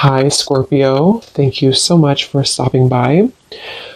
Hi, Scorpio. Thank you so much for stopping by.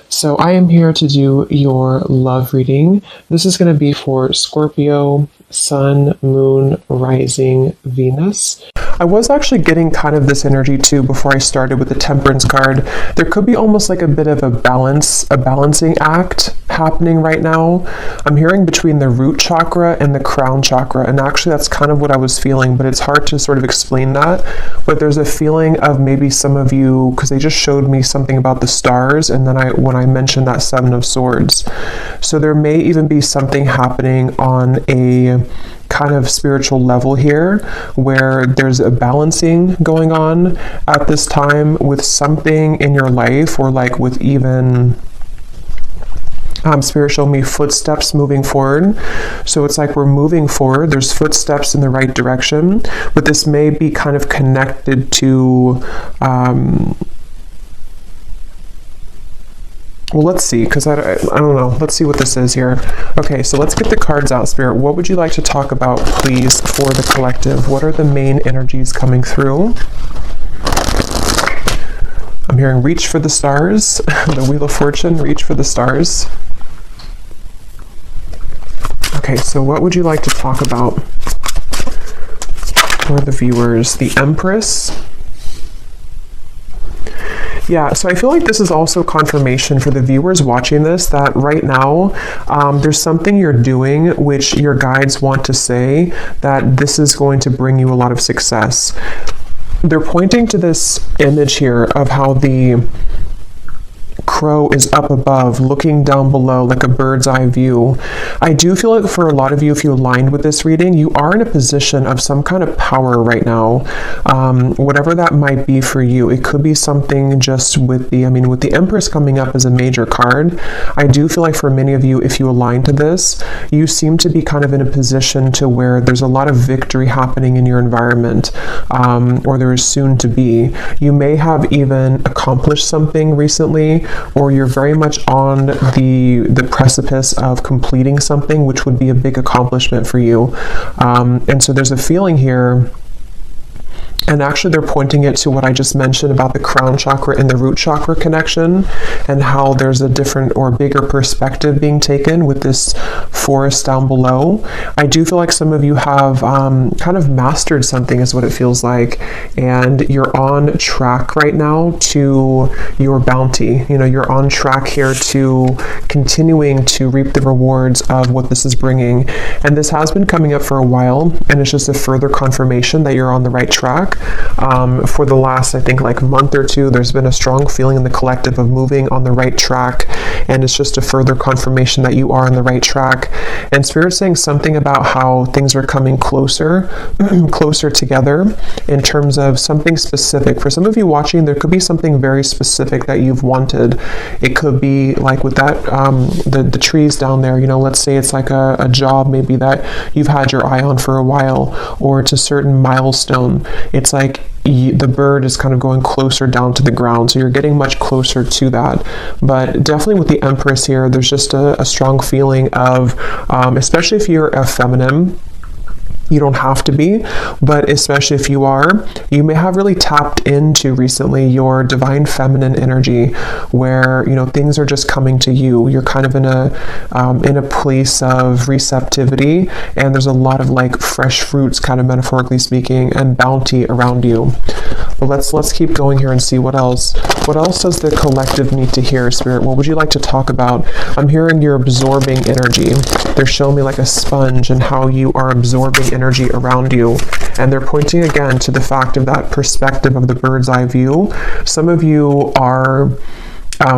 So, I am here to do your love reading. This is going to be for Scorpio, Sun, Moon, Rising, Venus. I was actually getting kind of this energy too before I started with the Temperance card. There could be almost like a bit of a balancing act happening right now. I'm hearing between the root chakra and the crown chakra, and actually that's kind of what I was feeling, but it's hard to sort of explain that. But there's a feeling of maybe some of you, because they just showed me something about the stars, and then when I mentioned that Seven of Swords. So there may even be something happening on a kind of spiritual level here where there's a balancing going on at this time with something in your life, or like with even Spirit showed me footsteps moving forward. So it's like we're moving forward. There's footsteps in the right direction, but this may be kind of connected to well, let's see, because I don't know. Let's see what this is here. Okay, so let's get the cards out, Spirit. What would you like to talk about, please, for the collective? What are the main energies coming through? I'm hearing reach for the stars. The Wheel of Fortune, reach for the stars. Okay, so what would you like to talk about for the viewers? The Empress. Yeah, so I feel like this is also confirmation for the viewers watching this that right now there's something you're doing which your guides want to say that this is going to bring you a lot of success. They're pointing to this image here of how the crow is up above looking down below like a bird's eye view. I do feel like for a lot of you, if you aligned with this reading, you are in a position of some kind of power right now, whatever that might be for you. It could be something just with the Empress coming up as a major card. I do feel like for many of you, if you align to this, you seem to be kind of in a position to where there's a lot of victory happening in your environment, or there is soon to be. You may have even accomplished something recently, or you're very much on the precipice of completing something, which would be a big accomplishment for you. And so there's a feeling here, and actually they're pointing it to what I just mentioned about the crown chakra and the root chakra connection, and how there's a different or bigger perspective being taken with this forest down below. I do feel like some of you have kind of mastered something is what it feels like, and you're on track right now to your bounty. You know, you're on track here to continuing to reap the rewards of what this is bringing. And this has been coming up for a while, and it's just a further confirmation that you're on the right track. For the last, I think, like month or two, there's been a strong feeling in the collective of moving on the right track, and it's just a further confirmation that you are on the right track. And Spirit's saying something about how things are coming closer together in terms of something specific. For some of you watching, there could be something very specific that you've wanted. It could be like with that the trees down there, you know, let's say it's like a job maybe that you've had your eye on for a while, or it's a certain milestone. It's like the bird is kind of going closer down to the ground, so you're getting much closer to that. But definitely with the Empress here, there's just a strong feeling of, especially if you're a feminine, you don't have to be, but especially if you are, you may have really tapped into recently your divine feminine energy, where, you know, things are just coming to you. You're kind of in a place of receptivity, and there's a lot of like fresh fruits, kind of metaphorically speaking, and bounty around you. But let's keep going here and see what else. What else does the collective need to hear, Spirit? What would you like to talk about? I'm hearing you're absorbing energy. They're showing me like a sponge and how you are absorbing energy around you. And they're pointing again to the fact of that perspective of the bird's eye view. Some of you are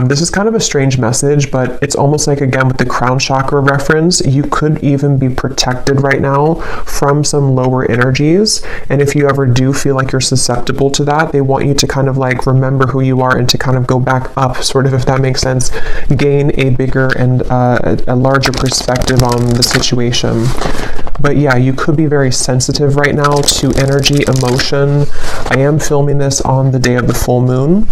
this is kind of a strange message, but it's almost like, again, with the crown chakra reference, you could even be protected right now from some lower energies. And if you ever do feel like you're susceptible to that, they want you to kind of like remember who you are and to kind of go back up, sort of, if that makes sense, gain a bigger and a larger perspective on the situation. But yeah, you could be very sensitive right now to energy, emotion. I am filming this on the day of the full moon,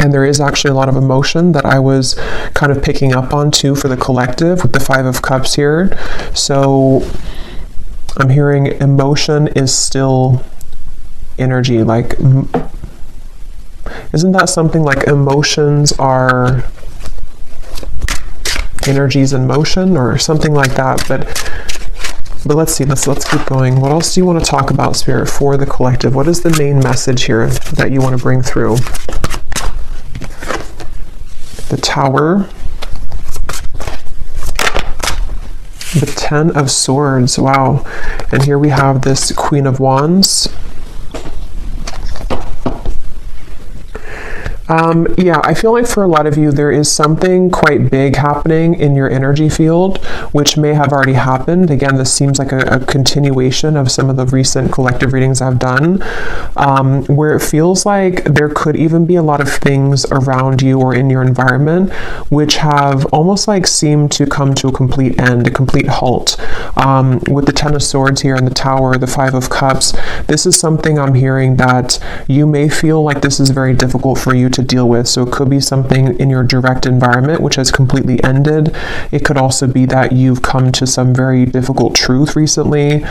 and there is actually a lot of emotion that I was kind of picking up on too for the collective with the Five of Cups here. So I'm hearing emotion is still energy, like Isn't that something like emotions are energies in motion or something like that? But let's see, let's keep going. What else do you want to talk about, Spirit, for the collective? What is the main message here that you want to bring through? The Tower. The Ten of Swords, wow. And here we have this Queen of Wands. Yeah, I feel like for a lot of you, there is something quite big happening in your energy field, which may have already happened. Again, this seems like a continuation of some of the recent collective readings I've done, where it feels like there could even be a lot of things around you or in your environment, which have almost like seemed to come to a complete end, a complete halt. With the Ten of Swords here and the Tower, the Five of Cups, this is something I'm hearing that you may feel like this is very difficult for you to deal with. So it could be something in your direct environment which has completely ended. It could also be that you've come to some very difficult truth recently.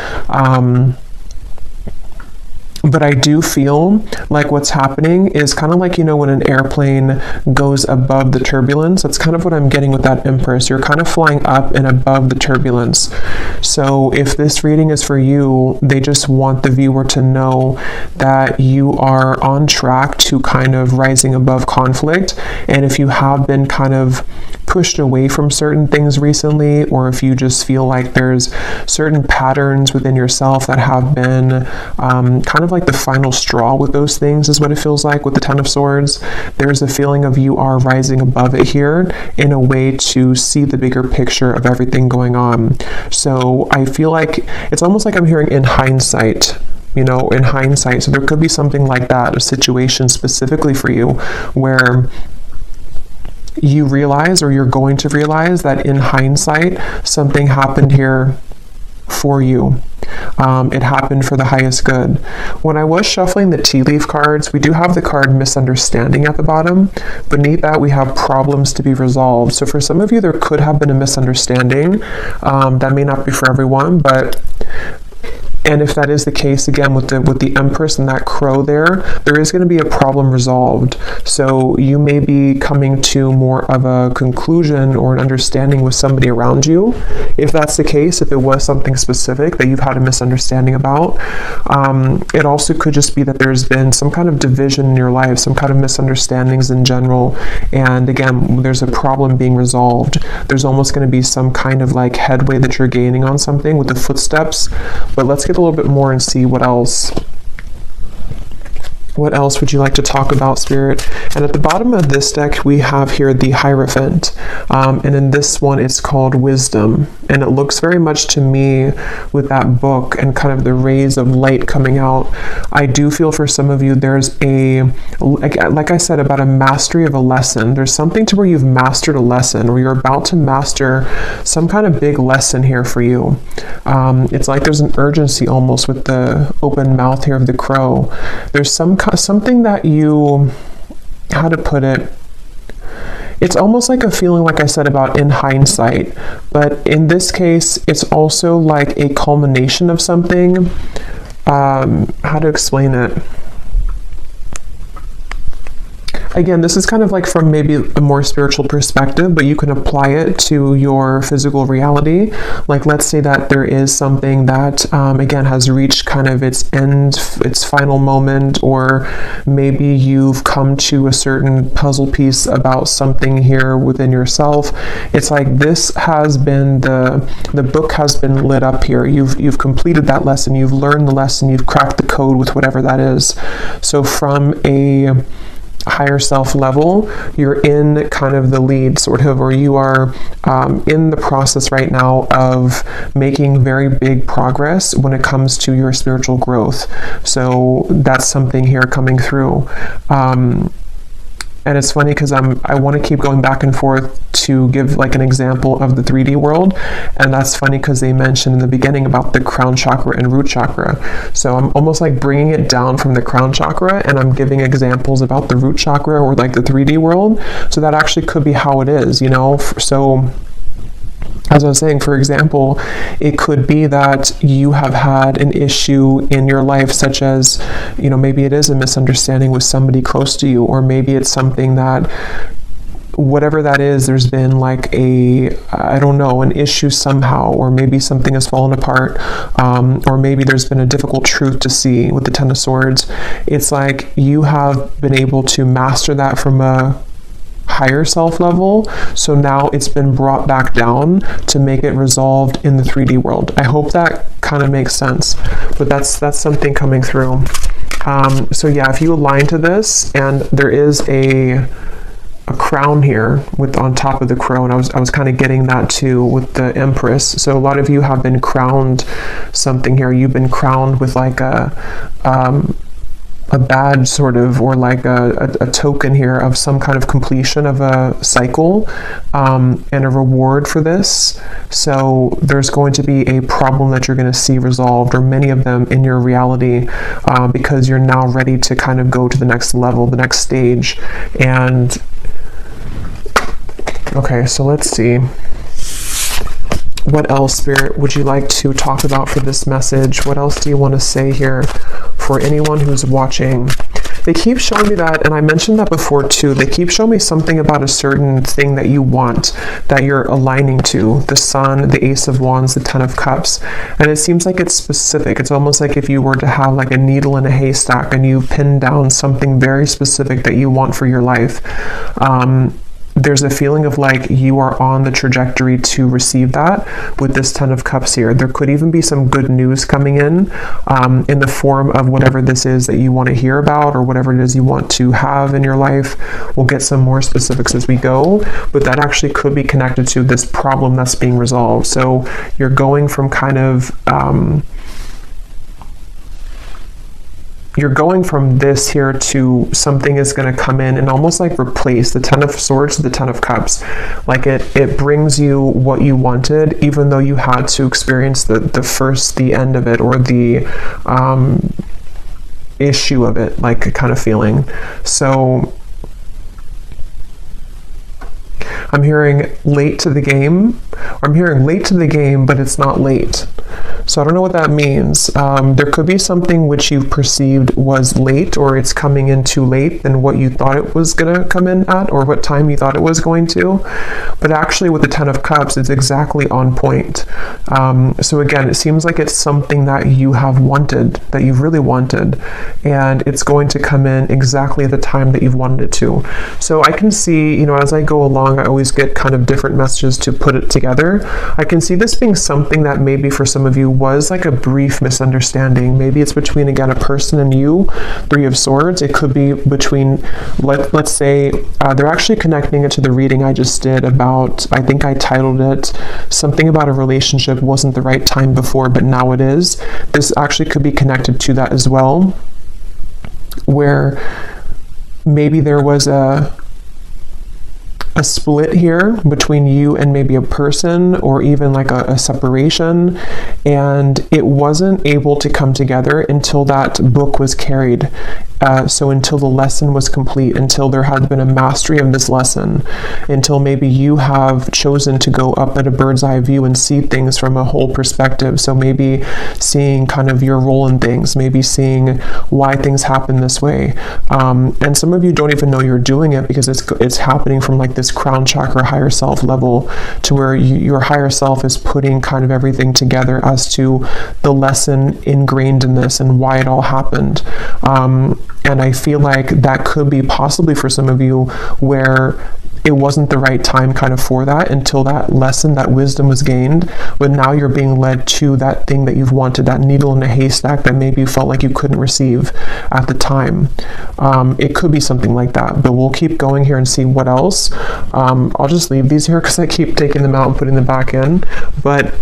But I do feel like what's happening is kind of like, you know, when an airplane goes above the turbulence, that's kind of what I'm getting with that Empress. You're kind of flying up and above the turbulence. So if this reading is for you, they just want the viewer to know that you are on track to kind of rising above conflict. And if you have been kind of pushed away from certain things recently, or if you just feel like there's certain patterns within yourself that have been kind of like the final straw with those things, is what it feels like with the Ten of Swords. There's a feeling of you are rising above it here in a way to see the bigger picture of everything going on. So I feel like it's almost like I'm hearing in hindsight, you know, in hindsight. So there could be something like that, a situation specifically for you where you realize, or you're going to realize, that in hindsight something happened here for you. It happened for the highest good. When I was shuffling the tea leaf cards, we do have the card misunderstanding at the bottom. Beneath that, we have problems to be resolved. So for some of you, there could have been a misunderstanding. That may not be for everyone, but and if that is the case, again, with the Empress and that crow there is going to be a problem resolved. So you may be coming to more of a conclusion or an understanding with somebody around you. If that's the case, if it was something specific that you've had a misunderstanding about, it also could just be that there's been some kind of division in your life, some kind of misunderstandings in general. And again, there's a problem being resolved. There's almost going to be some kind of like headway that you're gaining on something with the footsteps. But let's get a little bit more and see what else would you like to talk about, Spirit. And at the bottom of this deck, we have here the Hierophant, and in this one it's called Wisdom, and it looks very much to me with that book and kind of the rays of light coming out. I do feel for some of you there's a, like I said, about a mastery of a lesson. There's something to where you've mastered a lesson, or you're about to master some kind of big lesson here for you. It's like there's an urgency almost with the open mouth here of the crow. There's something that you, how to put it, it's almost like a feeling, like I said, about in hindsight, but in this case it's also like a culmination of something. How to explain it? Again, this is kind of like from maybe a more spiritual perspective, but you can apply it to your physical reality. Like, let's say that there is something that, again, has reached kind of its end, its final moment, or maybe you've come to a certain puzzle piece about something here within yourself. It's like this has been, the book has been lit up here. You've completed that lesson. You've learned the lesson. You've cracked the code with whatever that is. So from a higher self level, you're in kind of the lead, sort of, or you are in the process right now of making very big progress when it comes to your spiritual growth. So that's something here coming through. And it's funny because I want to keep going back and forth to give like an example of the 3D world. And that's funny because they mentioned in the beginning about the crown chakra and root chakra. So I'm almost like bringing it down from the crown chakra, and I'm giving examples about the root chakra or like the 3D world. So that actually could be how it is, you know? So As I was saying, for example, it could be that you have had an issue in your life, such as, maybe it is a misunderstanding with somebody close to you, or maybe it's something that, whatever that is, there's been like an issue somehow, or maybe something has fallen apart, or maybe there's been a difficult truth to see with the Ten of Swords. It's like you have been able to master that from a higher self level, so now it's been brought back down to make it resolved in the 3D world. I hope that kind of makes sense, but that's something coming through. So yeah, if you align to this, and there is a crown here with on top of the crown, I was kind of getting that too with the Empress. So a lot of you have been crowned something here. You've been crowned with like a badge sort of, or like a token here of some kind of completion of a cycle, and a reward for this. So there's going to be a problem that you're going to see resolved, or many of them in your reality, because you're now ready to kind of go to the next level, the next stage. And okay, so let's see. What else, Spirit, would you like to talk about for this message? What else do you want to say here for anyone who's watching? They keep showing me that, and I mentioned that before too, they keep showing me something about a certain thing that you want, that you're aligning to. The Sun, the Ace of Wands, the Ten of Cups. And it seems like it's specific. It's almost like if you were to have like a needle in a haystack and you pin down something very specific that you want for your life. There's a feeling of like you are on the trajectory to receive that with this Ten of Cups here. There could even be some good news coming in the form of whatever this is that you want to hear about, or whatever it is you want to have in your life. We'll get some more specifics as we go, but that actually could be connected to this problem that's being resolved. So you're going from kind of you're going from this here to something is going to come in and almost like replace the Ten of Swords to the Ten of Cups. Like it brings you what you wanted, even though you had to experience the end of it, or the issue of it, like kind of feeling. So I'm hearing late to the game, or I'm hearing late to the game, but it's not late. So I don't know what that means. There could be something which you perceived was late, or it's coming in too late than what you thought it was going to come in at, or what time you thought it was going to. But actually with the Ten of Cups, it's exactly on point. So again, it seems like it's something that you have wanted, that you've really wanted, and it's going to come in exactly at the time that you've wanted it to. So I can see, as I go along, I always get kind of different messages to put it together. I can see this being something that maybe for some of you was like a brief misunderstanding. Maybe it's between, again, a person and you, Three of Swords. It could be between, let's say, they're actually connecting it to the reading I just did about, I think I titled it something about a relationship wasn't the right time before, but now it is. This actually could be connected to that as well, where maybe there was a split here between you and maybe a person, or even like a separation, and it wasn't able to come together until that book was carried. So until the lesson was complete, until there had been a mastery of this lesson, until maybe you have chosen to go up at a bird's eye view and see things from a whole perspective. So maybe seeing kind of your role in things, maybe seeing why things happen this way. And some of you don't even know you're doing it, because it's happening from like this crown chakra higher self level, to where your higher self is putting kind of everything together as to the lesson ingrained in this and why it all happened. And I feel like that could be possibly for some of you where it wasn't the right time kind of for that, until that lesson, that wisdom was gained, but now you're being led to that thing that you've wanted, that needle in a haystack that maybe you felt like you couldn't receive at the time. It could be something like that, but we'll keep going here and see what else. I'll just leave these here because I keep taking them out and putting them back in, but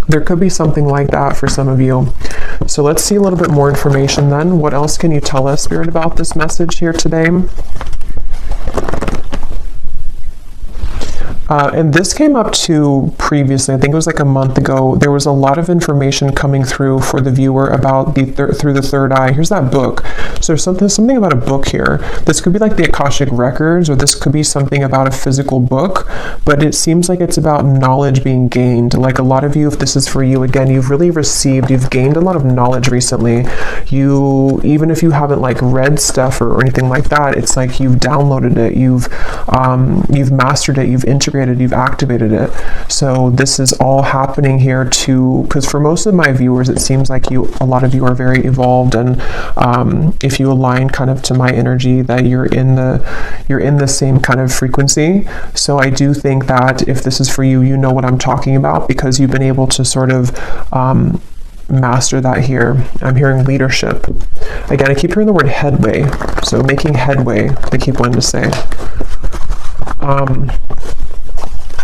there could be something like that for some of you. So let's see a little bit more information then. What else can you tell us, Spirit, about this message here today? And this came up too previously. I think it was like a month ago. There was a lot of information coming through for the viewer about through the third eye. Here's that book. So there's something about a book here. This could be like the Akashic Records, or this could be something about a physical book, but it seems like it's about knowledge being gained. Like a lot of you, if this is for you, again, you've really you've gained a lot of knowledge recently. Even if you haven't like read stuff or anything like that, it's like you've downloaded it, you've mastered it, you've integrated, you've activated it. So this is all happening here too, because for most of my viewers, it seems like a lot of you are very evolved, and if you align kind of to my energy, that you're in the same kind of frequency. So I do think that if this is for you, you know what I'm talking about, because you've been able to sort of master that here. I'm hearing leadership. Again, I keep hearing the word headway. So making headway, they keep wanting to say.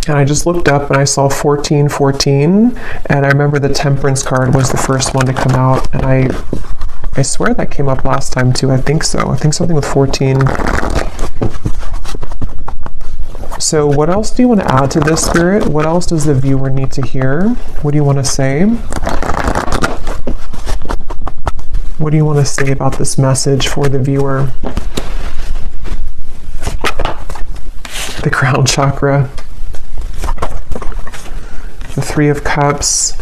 And I just looked up and I saw 1414, and I remember the Temperance card was the first one to come out, and I swear that came up last time too. I think so. I think something with 14. So what else do you want to add to this, Spirit? What else does the viewer need to hear? What do you want to say? What do you want to say about this message for the viewer? The crown chakra. The Three of Cups.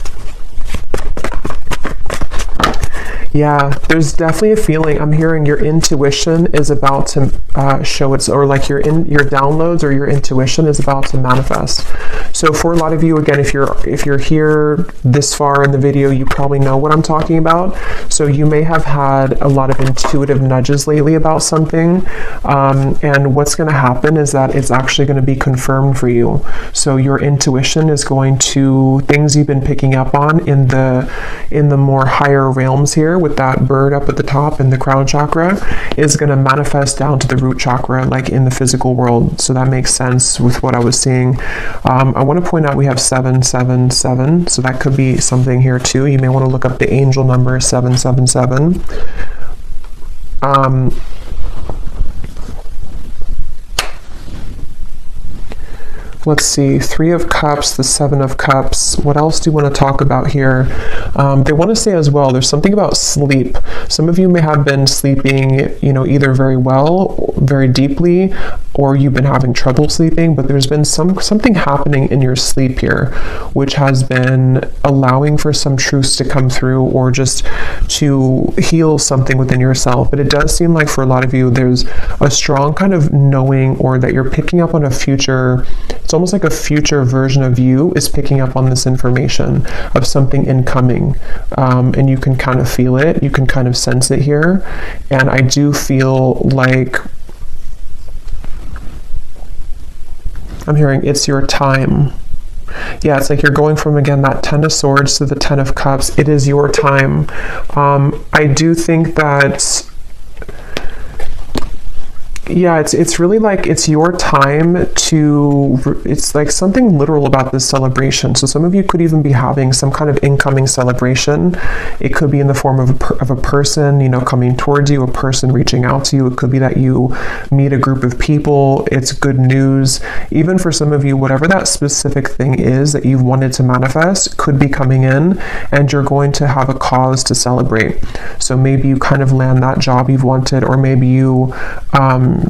Yeah, there's definitely a feeling. I'm hearing your intuition is about to show its, or like your downloads or your intuition is about to manifest. So for a lot of you, again, if you're here this far in the video, you probably know what I'm talking about. So you may have had a lot of intuitive nudges lately about something, and what's going to happen is that it's actually going to be confirmed for you. So your intuition is going to, things you've been picking up on in the more higher realms here, with that bird up at the top in the crown chakra, is going to manifest down to the root chakra, like in the physical world. So that makes sense with what I was seeing. I want to point out we have 777, so that could be something here too. You may want to look up the angel number 777. Let's see, Three of Cups, the Seven of Cups. What else do you want to talk about here? They want to say as well, there's something about sleep. Some of you may have been sleeping, either very well, very deeply, or you've been having trouble sleeping, but there's been something happening in your sleep here, which has been allowing for some truths to come through, or just to heal something within yourself. But it does seem like for a lot of you, there's a strong kind of knowing, or that you're picking up on a future. It's almost like a future version of you is picking up on this information of something incoming, and you can kind of feel it, you can kind of sense it here. And I do feel like I'm hearing it's your time. Yeah, it's like you're going from, again, that Ten of Swords to the Ten of Cups. It is your time. I do think that, yeah, it's really like it's your time to, it's like something literal about this celebration. So some of you could even be having some kind of incoming celebration. It could be in the form of a person, coming towards you, a person reaching out to you. It could be that you meet a group of people. It's good news. Even for some of you, whatever that specific thing is that you've wanted to manifest could be coming in, and you're going to have a cause to celebrate. So maybe you kind of land that job you've wanted, or maybe you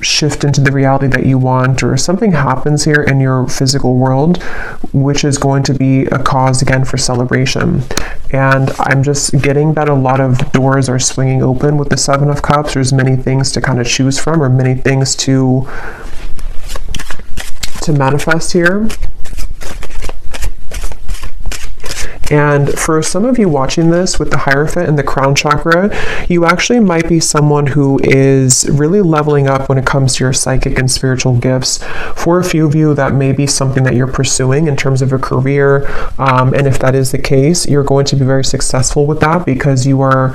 shift into the reality that you want, or something happens here in your physical world, which is going to be a cause again for celebration. And I'm just getting that a lot of doors are swinging open with the Seven of Cups. There's many things to kind of choose from, or many things to manifest here. And for some of you watching this with the Hierophant and the crown chakra, you actually might be someone who is really leveling up when it comes to your psychic and spiritual gifts. For a few of you, that may be something that you're pursuing in terms of a career. And if that is the case, you're going to be very successful with that, because you're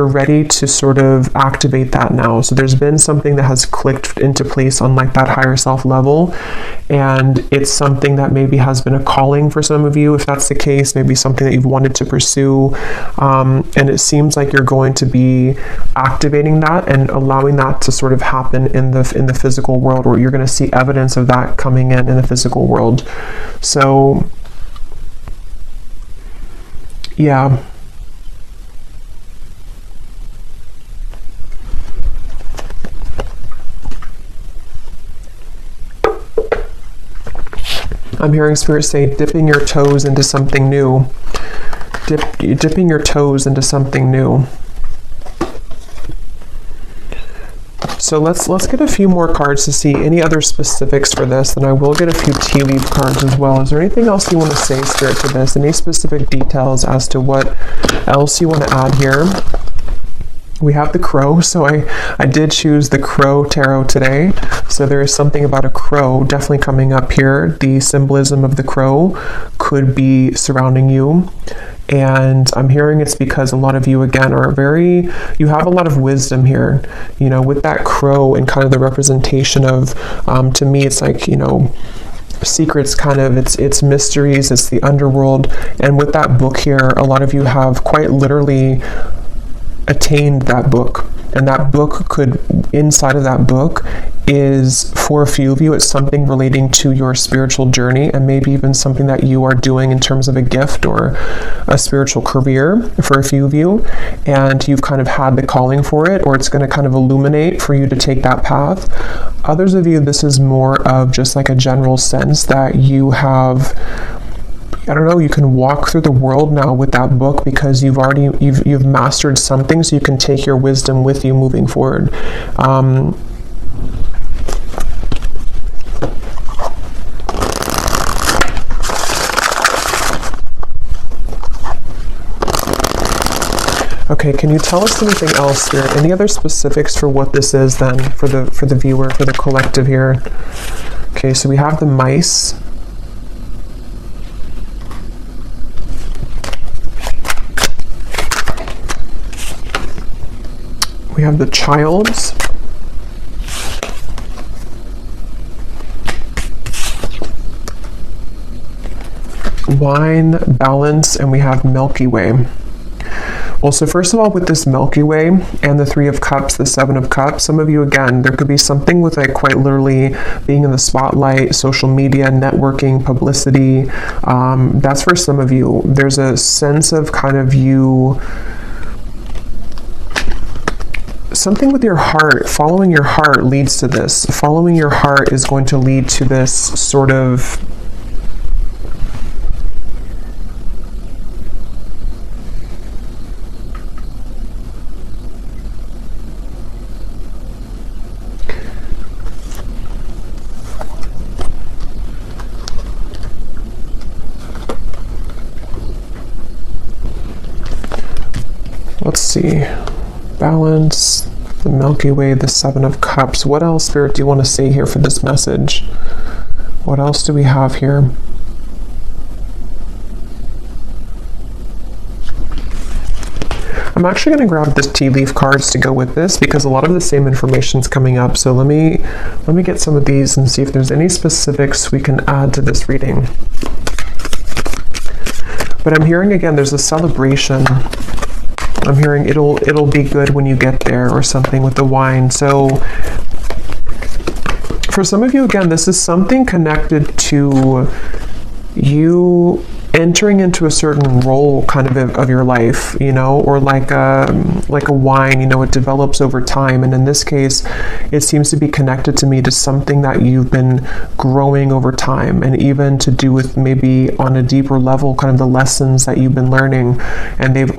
ready to sort of activate that now. So there's been something that has clicked into place on like that higher self level. And it's something that maybe has been a calling for some of you, if that's the case, maybe something that you've wanted to pursue. And it seems like you're going to be activating that and allowing that to sort of happen in the physical world, or you're going to see evidence of that coming in the physical world. So, yeah. I'm hearing Spirit say dipping your toes into something new. Dipping your toes into something new. So let's get a few more cards to see any other specifics for this, and I will get a few tea leaf cards as well. Is there anything else you want to say, Spirit, to this? Any specific details as to what else you want to add here? We have the crow, so I did choose the crow tarot today. So there is something about a crow definitely coming up here. The symbolism of the crow could be surrounding you. And I'm hearing it's because a lot of you, again, you have a lot of wisdom here, you know, with that crow and kind of the representation of, to me, it's like, you know, secrets, kind of, it's mysteries, it's the underworld. And with that book here, a lot of you have quite literally attained that book, and that book could, inside of that book is, for a few of you, it's something relating to your spiritual journey, and maybe even something that you are doing in terms of a gift or a spiritual career for a few of you, and you've kind of had the calling for it, or it's going to kind of illuminate for you to take that path. Others of you, this is more of just like a general sense that you have, I don't know, you can walk through the world now with that book because you've mastered something, so you can take your wisdom with you moving forward. Okay, can you tell us anything else, Spirit? Any other specifics for what this is then, for the viewer, for the collective here? Okay, so we have the mice. We have the childs. Wine, balance, and we have Milky Way. Well, so first of all, with this Milky Way and the Three of Cups, the Seven of Cups, some of you, again, there could be something with like quite literally being in the spotlight, social media, networking, publicity. That's for some of you. There's a sense of kind of you, something with your heart, following your heart leads to this. Following your heart is going to lead to this sort of let's see. Balance, the Milky Way, the Seven of Cups. What else, Spirit, do you want to say here for this message? What else do we have here? I'm actually going to grab the tea leaf cards to go with this because a lot of the same information is coming up. So let me get some of these and see if there's any specifics we can add to this reading. But I'm hearing, again, there's a celebration. I'm hearing it'll be good when you get there, or something with the wine. So for some of you, again, this is something connected to you entering into a certain role kind of your life, you know, or like a wine, you know, it develops over time. And in this case, it seems to be connected to me to something that you've been growing over time, and even to do with maybe on a deeper level, kind of the lessons that you've been learning, and they've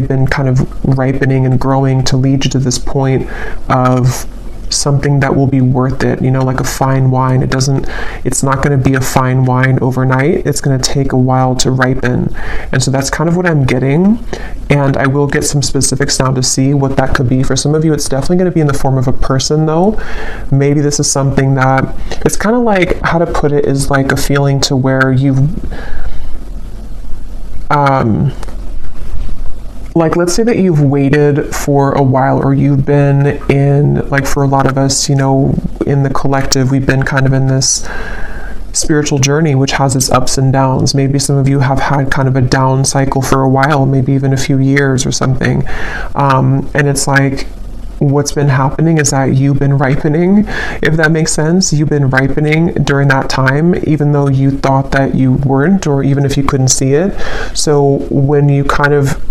been kind of ripening and growing to lead you to this point of something that will be worth it, you know, like a fine wine. It's not going to be a fine wine overnight. It's going to take a while to ripen. And so that's kind of what I'm getting. And I will get some specifics now to see what that could be. For some of you, it's definitely going to be in the form of a person, though. Maybe this is something that, it's kind of like, how to put it, is like a feeling to where you've, like, let's say that you've waited for a while, or you've been in, like, for a lot of us, you know, in the collective, we've been kind of in this spiritual journey, which has its ups and downs. Maybe some of you have had kind of a down cycle for a while, maybe even a few years or something. And it's like, what's been happening is that you've been ripening, if that makes sense. You've been ripening during that time, even though you thought that you weren't, or even if you couldn't see it. So when you kind of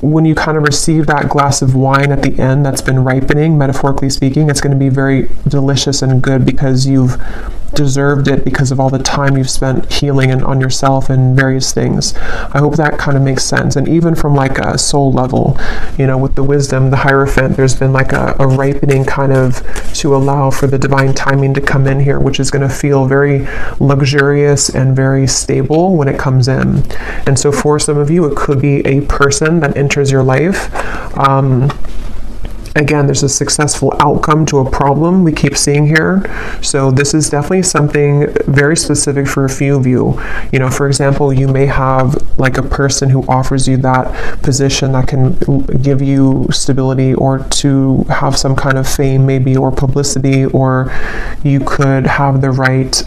receive that glass of wine at the end that's been ripening, metaphorically speaking, it's going to be very delicious and good because you've deserved it because of all the time you've spent healing and on yourself and various things. I hope that kind of makes sense. And even from like a soul level, you know, with the wisdom, the Hierophant, there's been like a ripening kind of to allow for the divine timing to come in here, which is going to feel very luxurious and very stable when it comes in. And so for some of you, it could be a person that enters your life. Again, there's a successful outcome to a problem we keep seeing here. So this is definitely something very specific for a few of you. You know, for example, you may have like a person who offers you that position that can give you stability, or to have some kind of fame maybe, or publicity, or you could have the right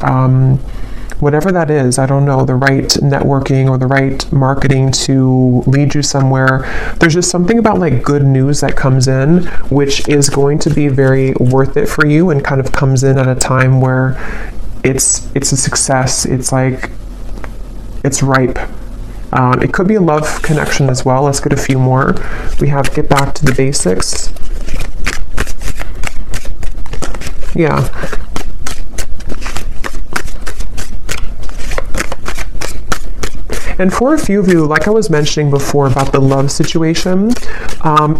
whatever that is, I don't know, the right networking or the right marketing to lead you somewhere. There's just something about like good news that comes in, which is going to be very worth it for you, and kind of comes in at a time where it's a success. It's like, it's ripe. It could be a love connection as well. Let's get a few more. We have get back to the basics. Yeah. And for a few of you, like I was mentioning before about the love situation,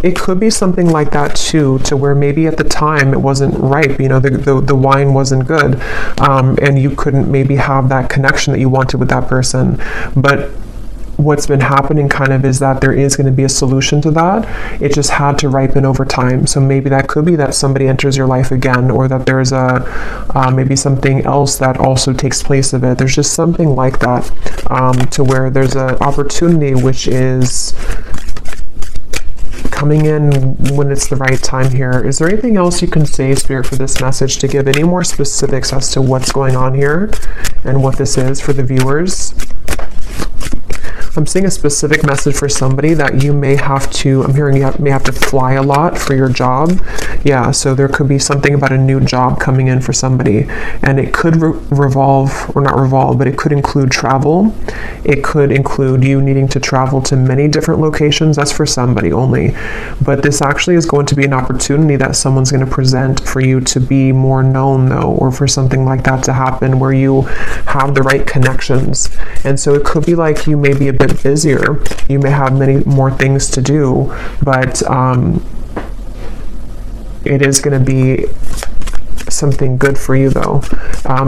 it could be something like that too, to where maybe at the time it wasn't ripe, you know, the wine wasn't good, and you couldn't maybe have that connection that you wanted with that person. But what's been happening kind of is that there is going to be a solution to that. It just had to ripen over time. So maybe that could be that somebody enters your life again, or that there's maybe something else that also takes place of it. There's just something like that, to where there's an opportunity which is coming in when it's the right time here. Is there anything else you can say, Spirit, for this message, to give any more specifics as to what's going on here and what this is for the viewers? I'm seeing a specific message for somebody that you may have to, I'm hearing you may have to fly a lot for your job. Yeah, so there could be something about a new job coming in for somebody. And it could revolve, or not revolve, but it could include travel. It could include you needing to travel to many different locations. That's for somebody only. But this actually is going to be an opportunity that someone's going to present for you to be more known, though, or for something like that to happen where you have the right connections. And so it could be like you may be a bit busier, you may have many more things to do, but it is going to be something good for you, though.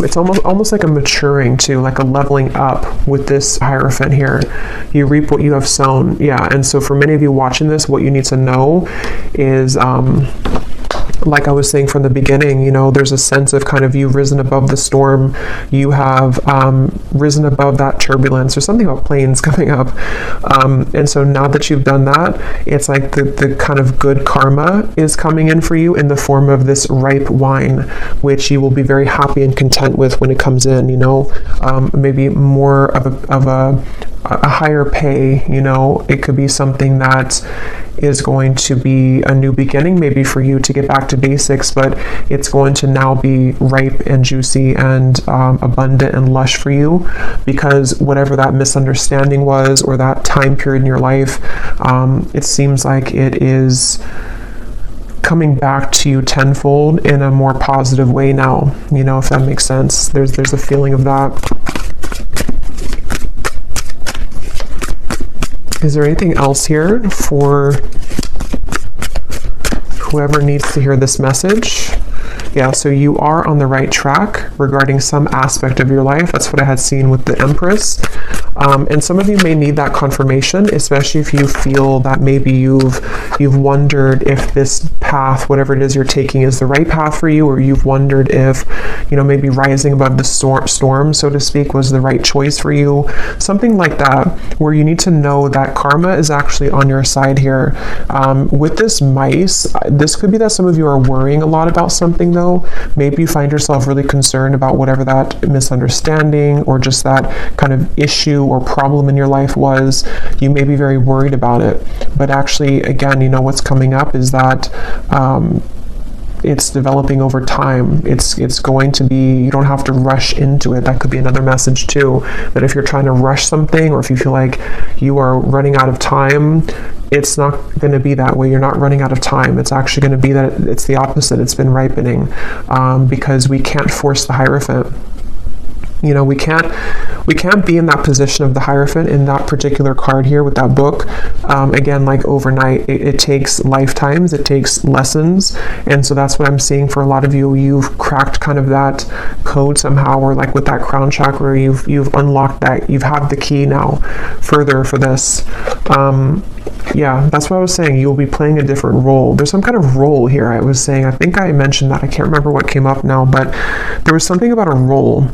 It's almost like a maturing too, like a leveling up with this Hierophant here. You reap what you have sown. Yeah, and so for many of you watching this, what you need to know is like I was saying from the beginning, you know, there's a sense of kind of you've risen above the storm. You have risen above that turbulence. There's something about planes coming up. And so now that you've done that, it's like the kind of good karma is coming in for you in the form of this ripe wine, which you will be very happy and content with when it comes in, you know, maybe more of a higher pay, you know. It could be something that is going to be a new beginning, maybe for you to get back to basics, but it's going to now be ripe and juicy and abundant and lush for you, because whatever that misunderstanding was, or that time period in your life, it seems like it is coming back to you tenfold in a more positive way now, you know, if that makes sense. There's a feeling of that. Is there anything else here for whoever needs to hear this message? Yeah, so you are on the right track regarding some aspect of your life. That's what I had seen with the Empress. And some of you may need that confirmation, especially if you feel that maybe you've wondered if this path, whatever it is you're taking, is the right path for you, or you've wondered if, maybe rising above the storm, so to speak, was the right choice for you. Something like that, where you need to know that karma is actually on your side here. With this mice, this could be that some of you are worrying a lot about something, though. Maybe you find yourself really concerned about whatever that misunderstanding or just that kind of issue or problem in your life was. You may be very worried about it, but actually, again, what's coming up is that it's developing over time. It's going to be, you don't have to rush into it. That could be another message too, that if you're trying to rush something, or if you feel like you are running out of time, it's not going to be that way. You're not running out of time. It's actually going to be that it's the opposite. It's been ripening, because we can't force the Hierophant. We can't be in that position of the Hierophant in that particular card here with that book. Again, like overnight, it takes lifetimes, it takes lessons. And so that's what I'm seeing for a lot of you. You've cracked kind of that code somehow, or like with that crown chakra, you've unlocked that. You've had the key now further for this. Yeah, that's what I was saying. You'll be playing a different role. There's some kind of role here. I was saying, I think I mentioned that. I can't remember what came up now, but there was something about a role.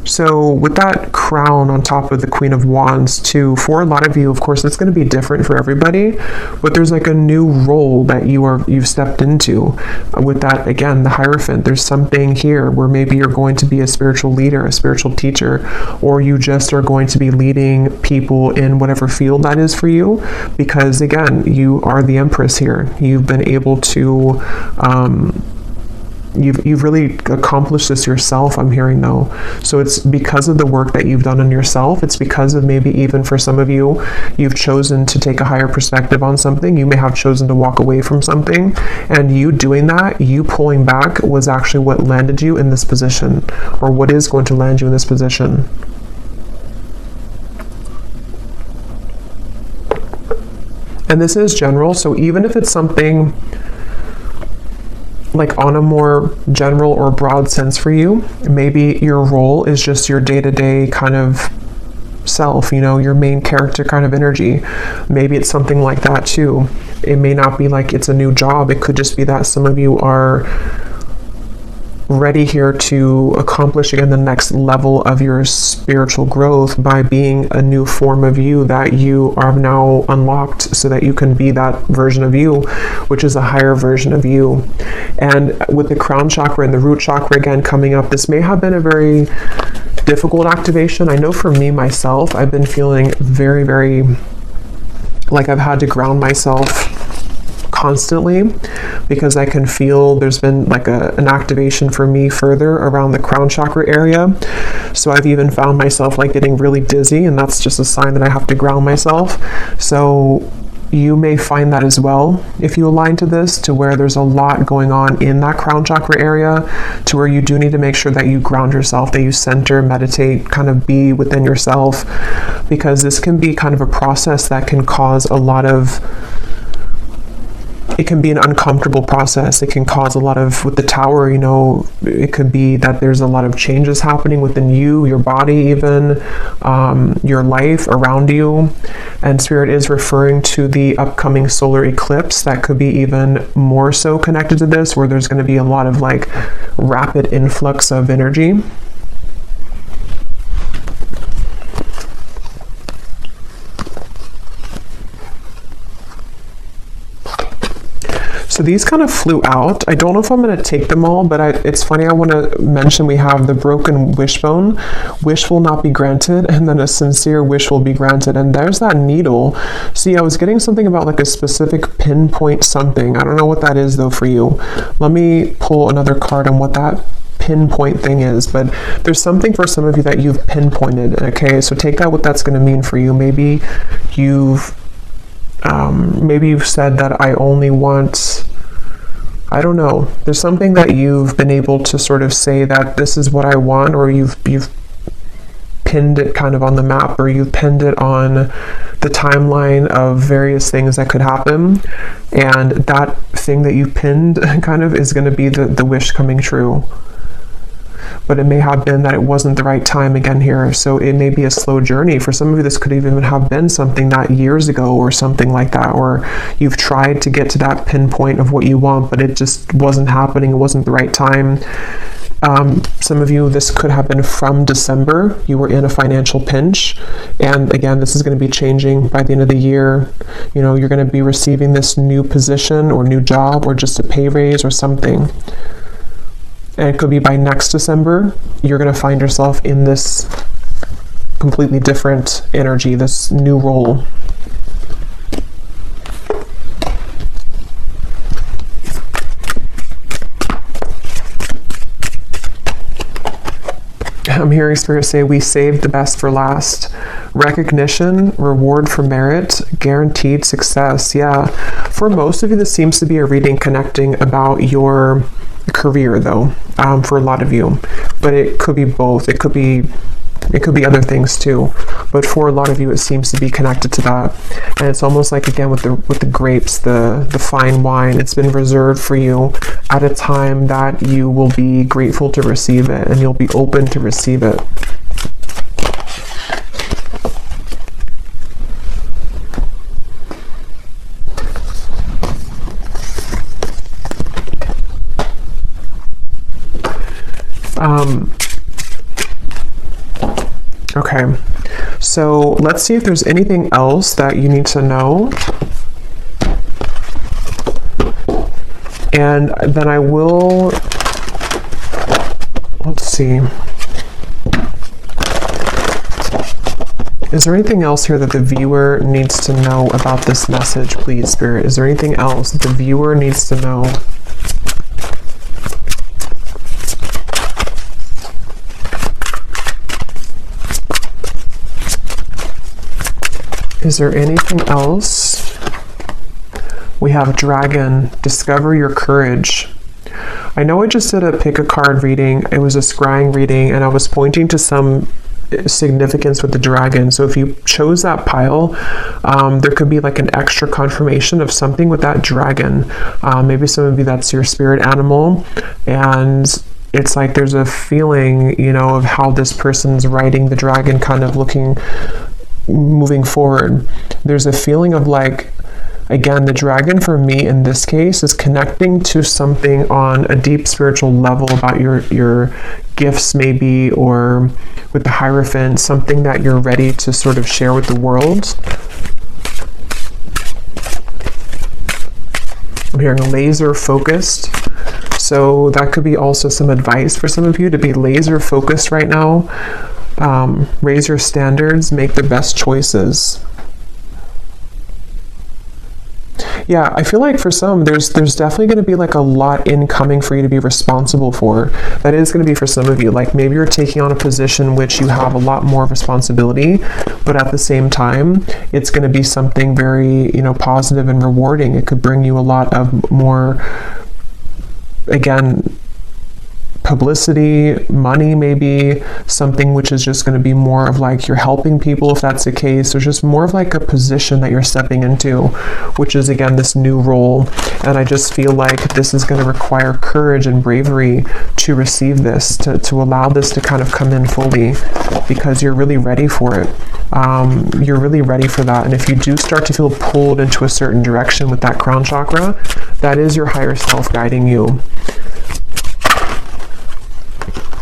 So with that crown on top of the Queen of Wands too, for a lot of you, of course, it's going to be different for everybody, but there's like a new role that you've stepped into. With that, again, the Hierophant, there's something here where maybe you're going to be a spiritual leader, a spiritual teacher, or you just are going to be leading people in whatever field that is for you, because again, you are the Empress here. You've been able to You've really accomplished this yourself, I'm hearing though. So it's because of the work that you've done on yourself. It's because of maybe even for some of you, you've chosen to take a higher perspective on something. You may have chosen to walk away from something, and you doing that, you pulling back, was actually what landed you in this position, or what is going to land you in this position. And this is general, so even if it's something like on a more general or broad sense for you, maybe your role is just your day-to-day kind of self, your main character kind of energy. Maybe it's something like that too. It may not be like it's a new job. It could just be that some of you are ready here to accomplish again the next level of your spiritual growth by being a new form of you that you are now unlocked, so that you can be that version of you, which is a higher version of you. And with the crown chakra and the root chakra again coming up, this may have been a very difficult activation. I know for me myself, I've been feeling very, very like I've had to ground myself constantly, because I can feel there's been like an activation for me further around the crown chakra area. So I've even found myself like getting really dizzy, and that's just a sign that I have to ground myself. So you may find that as well if you align to this, to where there's a lot going on in that crown chakra area, to where you do need to make sure that you ground yourself, that you center, meditate, kind of be within yourself, because this can be kind of a process that can cause a lot of, it can be an uncomfortable process. It can cause a lot of, with the tower, it could be that there's a lot of changes happening within you, your body even, your life around you. And Spirit is referring to the upcoming solar eclipse that could be even more so connected to this, where there's going to be a lot of like rapid influx of energy. So these kind of flew out. I don't know if I'm going to take them all, but it's funny. I want to mention we have the broken wishbone. Wish will not be granted, and then a sincere wish will be granted. And there's that needle. See, I was getting something about like a specific pinpoint something. I don't know what that is though for you. Let me pull another card on what that pinpoint thing is, but there's something for some of you that you've pinpointed. Okay, so take that what that's going to mean for you. Maybe you've said that I only want, I don't know, there's something that you've been able to sort of say that this is what I want, or you've pinned it kind of on the map, or you've pinned it on the timeline of various things that could happen, and that thing that you pinned kind of is going to be the wish coming true. but it may have been that it wasn't the right time again here. So it may be a slow journey. For some of you, this could even have been something that years ago or something like that, or you've tried to get to that pinpoint of what you want, but it just wasn't happening. It wasn't the right time. Some of you, this could have been from December. You were in a financial pinch. And again, this is going to be changing by the end of the year. You know, you're going to be receiving this new position or new job or just a pay raise or something. And it could be by next December, you're going to find yourself in this completely different energy, this new role. I'm hearing Spirit say, we saved the best for last. Recognition, reward for merit, guaranteed success. Yeah, for most of you, this seems to be a reading connecting about your career, though, for a lot of you. But it could be both. It could be other things too. But for a lot of you, it seems to be connected to that. And it's almost like, again, with the grapes, the fine wine, it's been reserved for you at a time that you will be grateful to receive it, and you'll be open to receive it. Okay, so let's see if there's anything else that you need to know. And then I will, let's see. Is there anything else here that the viewer needs to know about this message, please, Spirit? Is there anything else that the viewer needs to know? Is there anything else? We have Dragon, discover your courage. I know I just did a pick a card reading. It was a scrying reading, and I was pointing to some significance with the dragon. So if you chose that pile, there could be like an extra confirmation of something with that dragon. Maybe some of you, that's your spirit animal, and it's like there's a feeling, you know, of how this person's riding the dragon, kind of moving forward. There's a feeling of like, again, the dragon for me in this case is connecting to something on a deep spiritual level about your gifts maybe, or with the Hierophant, something that you're ready to sort of share with the world. I'm hearing laser focused. So that could be also some advice for some of you to be laser focused right now. Raise your standards, make the best choices. Yeah, I feel like for some, there's definitely going to be like a lot incoming for you to be responsible for. That is going to be for some of you. Like maybe you're taking on a position which you have a lot more responsibility, but at the same time, it's going to be something very, you know, positive and rewarding. It could bring you a lot of more, again, publicity, money, maybe something which is just going to be more of like you're helping people, if that's the case. There's just more of like a position that you're stepping into, which is again this new role. And I just feel like this is going to require courage and bravery to receive this, to allow this to kind of come in fully, because you're really ready for it. You're really ready for that. And if you do start to feel pulled into a certain direction with that crown chakra, that is your higher self guiding you.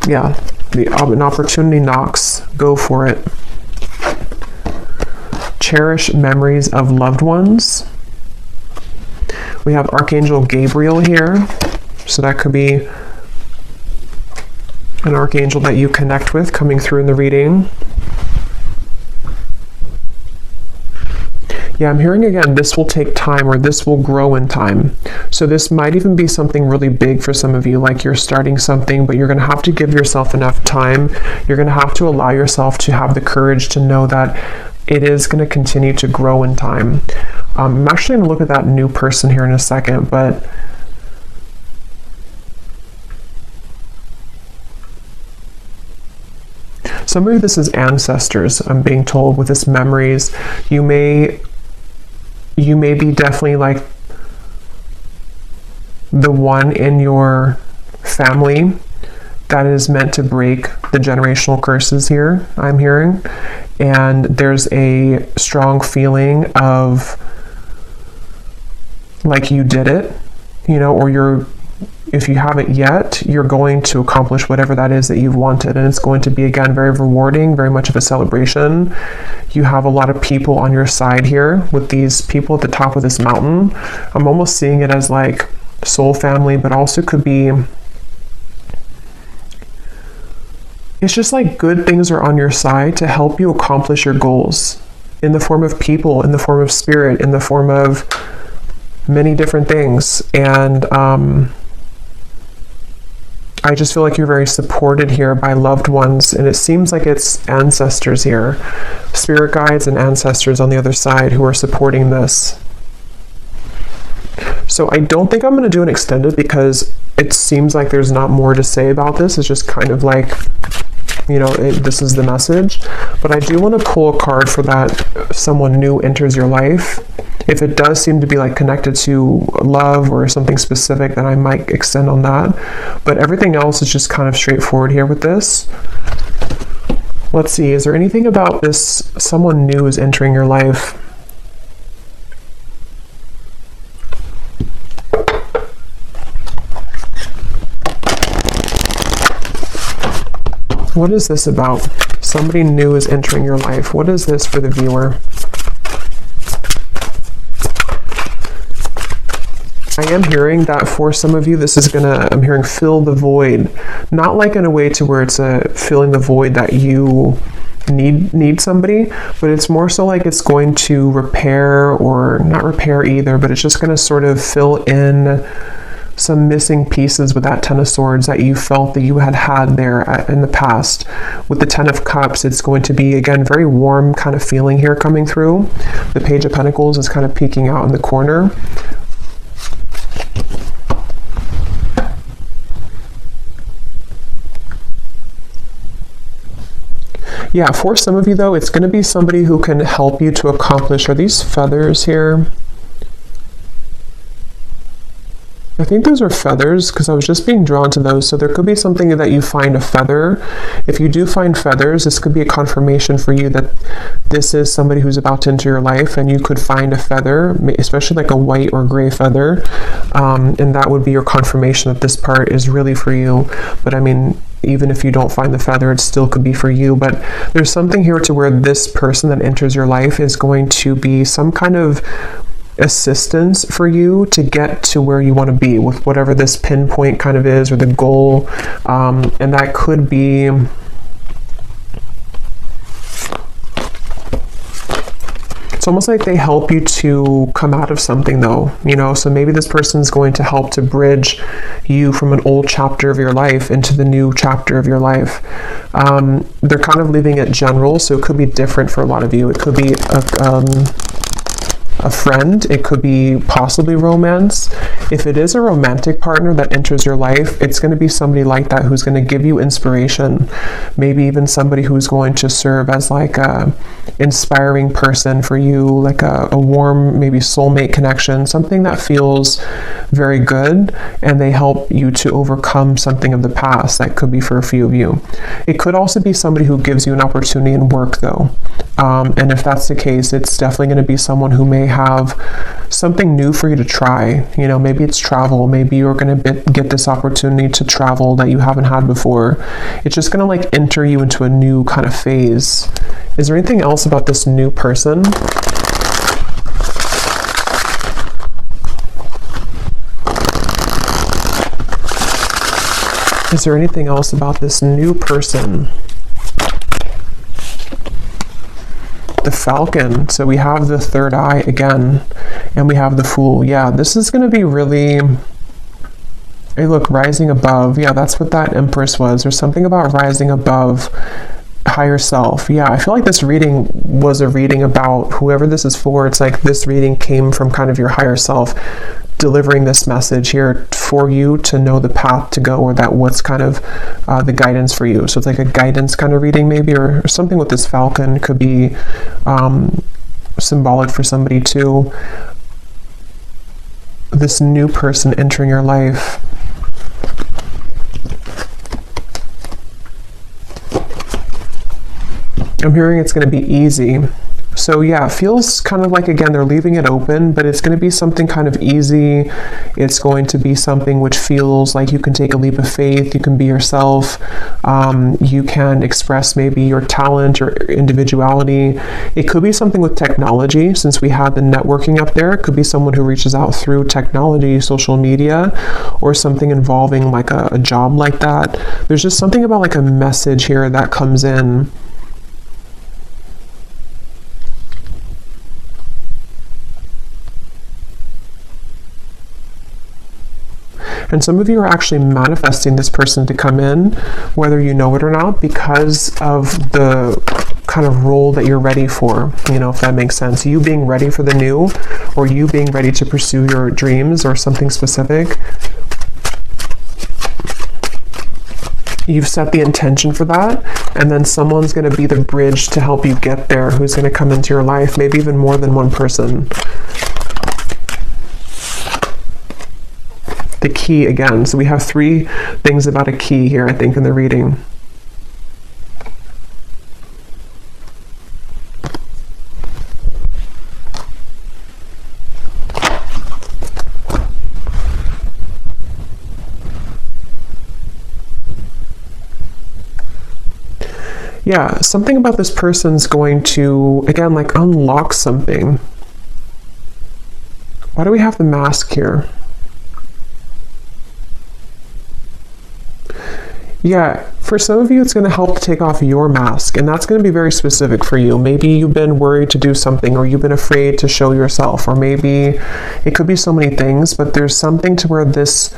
Yeah, an opportunity knocks, go for it. Cherish memories of loved ones. We have Archangel Gabriel here, so that could be an archangel that you connect with coming through in the reading. Yeah, I'm hearing again, this will take time, or this will grow in time. So this might even be something really big for some of you, like you're starting something, but you're going to have to give yourself enough time. You're going to have to allow yourself to have the courage to know that it is going to continue to grow in time. I'm actually going to look at that new person here in a second, but some of this is ancestors, I'm being told, with this memories. You may be definitely like the one in your family that is meant to break the generational curses here, I'm hearing. And there's a strong feeling of like you did it, you know, or if you haven't yet, you're going to accomplish whatever that is that you've wanted. And it's going to be, again, very rewarding, very much of a celebration. You have a lot of people on your side here with these people at the top of this mountain. I'm almost seeing it as like soul family, but also could be, it's just like good things are on your side to help you accomplish your goals in the form of people, in the form of spirit, in the form of many different things. And I just feel like you're very supported here by loved ones, and it seems like it's ancestors here, spirit guides and ancestors on the other side who are supporting this. So I don't think I'm going to do an extended because it seems like there's not more to say about this. It's just kind of like, you know, this is the message. But I do want to pull a card for that someone new enters your life. If it does seem to be like connected to love or something specific, then I might extend on that. But everything else is just kind of straightforward here with this. Let's see, is there anything about this someone new is entering your life? What is this about? Somebody new is entering your life. What is this for the viewer? I am hearing that for some of you, this is gonna, I'm hearing fill the void. Not like in a way to where it's a filling the void that you need somebody, but it's more so like it's going to repair, or not repair either, but it's just gonna sort of fill in some missing pieces with that Ten of Swords that you felt that you had there in the past. With the Ten of Cups, it's going to be, again, very warm kind of feeling here coming through. The Page of Pentacles is kind of peeking out in the corner. Yeah, for some of you though, it's going to be somebody who can help you to accomplish, are these feathers here? I think those are feathers because I was just being drawn to those. So there could be something that you find a feather. If you do find feathers, this could be a confirmation for you that this is somebody who's about to enter your life, and you could find a feather, especially like a white or gray feather. And that would be your confirmation that this part is really for you. But I mean, even if you don't find the feather, it still could be for you. But there's something here to where this person that enters your life is going to be some kind of assistance for you to get to where you want to be with whatever this pinpoint kind of is, or the goal. And that could be, it's almost like they help you to come out of something though, you know. So maybe this person's going to help to bridge you from an old chapter of your life into the new chapter of your life. They're kind of leaving it general, so it could be different for a lot of you. It could be a friend, it could be possibly romance. If it is a romantic partner that enters your life, it's going to be somebody like that who's going to give you inspiration. Maybe even somebody who's going to serve as like a inspiring person for you, like a warm, maybe soulmate connection, something that feels very good, and they help you to overcome something of the past. That could be for a few of you. It could also be somebody who gives you an opportunity in work though. And if that's the case, it's definitely going to be someone who may have something new for you to try. You know, maybe it's travel. Maybe you're going to get this opportunity to travel that you haven't had before. It's just going to like enter you into a new kind of phase. Is there anything else about this new person? Is there anything else about this new person? The Falcon. So we have the third eye again, and we have the Fool. Yeah, this is going to be really, hey look, rising above. Yeah, that's what that Empress was. There's something about rising above higher self. Yeah, I feel like this reading was a reading about whoever this is for. It's like this reading came from kind of your higher self delivering this message here for you to know the path to go, or that what's kind of the guidance for you. So it's like a guidance kind of reading maybe, or something with this Falcon could be symbolic for somebody too. This new person entering your life. I'm hearing it's going to be easy. So yeah, it feels kind of like, again, they're leaving it open, but it's going to be something kind of easy. It's going to be something which feels like you can take a leap of faith. You can be yourself. You can express maybe your talent or individuality. It could be something with technology, since we had the networking up there. It could be someone who reaches out through technology, social media, or something involving like a job like that. There's just something about like a message here that comes in. And some of you are actually manifesting this person to come in, whether you know it or not, because of the kind of role that you're ready for, you know, if that makes sense. You being ready for the new, or you being ready to pursue your dreams or something specific. You've set the intention for that, and then someone's going to be the bridge to help you get there, who's going to come into your life, maybe even more than one person. The key again. So we have 3 things about a key here, I think, in the reading. Yeah, something about this person's going to, again, like unlock something. Why do we have the mask here? Yeah, for some of you, it's going to help to take off your mask, and that's going to be very specific for you. Maybe you've been worried to do something, or you've been afraid to show yourself, or maybe it could be so many things, but there's something to where this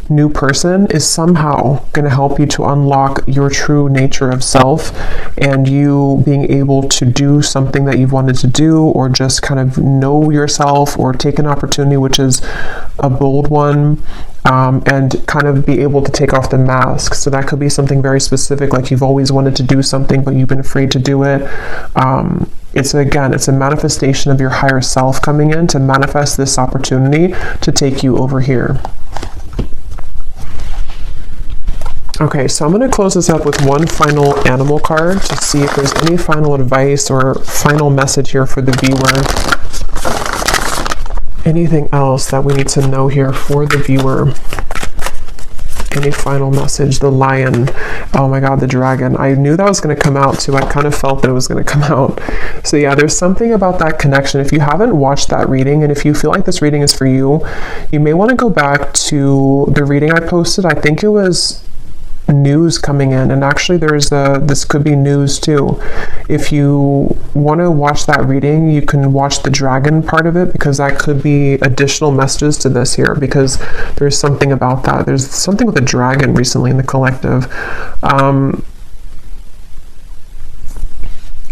new person is somehow going to help you to unlock your true nature of self, and you being able to do something that you've wanted to do, or just kind of know yourself, or take an opportunity which is a bold one, and kind of be able to take off the mask. So that could be something very specific, like you've always wanted to do something but you've been afraid to do it. It's a manifestation of your higher self coming in to manifest this opportunity to take you over here. Okay, so I'm going to close this up with one final animal card to see if there's any final advice or final message here for the viewer. Anything else that we need to know here for the viewer? Any final message? The lion. Oh my god, the dragon. I knew that was going to come out too. I kind of felt that it was going to come out. So yeah, there's something about that connection. If you haven't watched that reading, and if you feel like this reading is for you, you may want to go back to the reading I posted. I think it was news coming in, and actually there's this could be news too. If you want to watch that reading, you can watch the dragon part of it, because that could be additional messages to this here, because there's something about that. There's something with a dragon recently in the collective.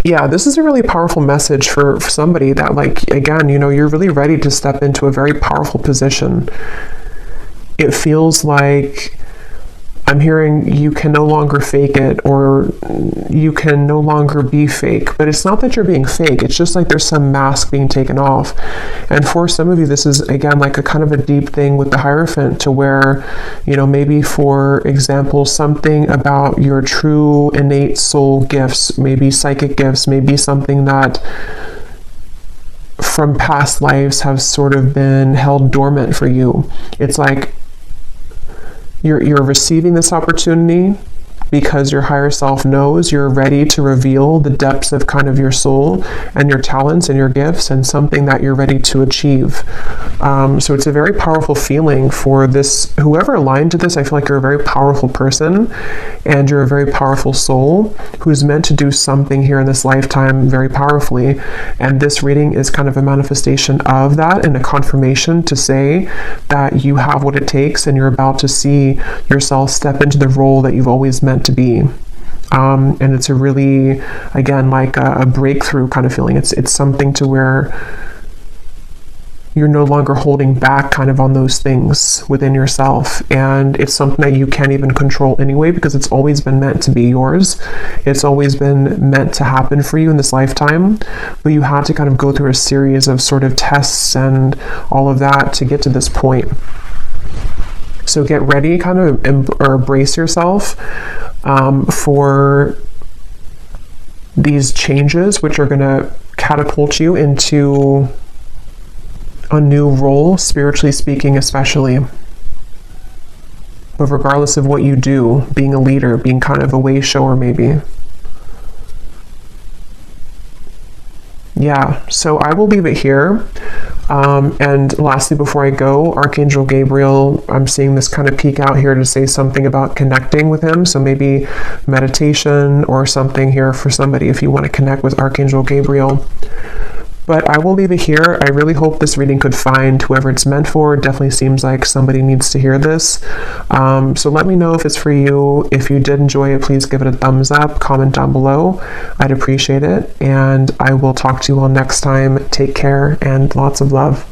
Yeah, this is a really powerful message for somebody that, like, again, you know, you're really ready to step into a very powerful position. It feels like I'm hearing you can no longer fake it, or you can no longer be fake. But it's not that you're being fake. It's just like there's some mask being taken off. And for some of you, this is, again, like a kind of a deep thing with the Hierophant, to where, you know, maybe, for example, something about your true innate soul gifts, maybe psychic gifts, maybe something that from past lives have sort of been held dormant for you. It's like you're receiving this opportunity because your higher self knows you're ready to reveal the depths of kind of your soul and your talents and your gifts, and something that you're ready to achieve. So it's a very powerful feeling for this, whoever aligned to this. I feel like you're a very powerful person, and you're a very powerful soul who's meant to do something here in this lifetime very powerfully. And this reading is kind of a manifestation of that, and a confirmation to say that you have what it takes, and you're about to see yourself step into the role that you've always meant to be. And it's a really, again, like a breakthrough kind of feeling. It's something to where you're no longer holding back kind of on those things within yourself, and it's something that you can't even control anyway, because it's always been meant to be yours. It's always been meant to happen for you in this lifetime, but you had to kind of go through a series of sort of tests and all of that to get to this point. So get ready, kind of, or brace yourself for, you know, maybe for example, something about your true innate soul gifts, maybe something that have been held dormant for you. It's like you're receiving this opportunity because from past lives have sort of been held dormant for you. So get ready, kind of, or brace yourself for, you know, maybe for example, something about your true innate soul gifts, maybe something that have been held dormant for you. It's like you're receiving this opportunity because from past lives have sort of been held dormant for you. So get ready, kind of, or brace yourself for these changes, which are going to catapult you into a new role, spiritually speaking, especially. But regardless of what you do, being a leader, being kind of a way shower maybe. Yeah, so I will leave it here. And lastly, before I go, Archangel Gabriel, I'm seeing this kind of peek out here to say something about connecting with him. So maybe meditation or something here for somebody if you want to connect with Archangel Gabriel. But I will leave it here. I really hope this reading could find whoever it's meant for. It definitely seems like somebody needs to hear this. So let me know if it's for you. If you did enjoy it, please give it a thumbs up, comment down below. I'd appreciate it. And I will talk to you all next time. Take care and lots of love.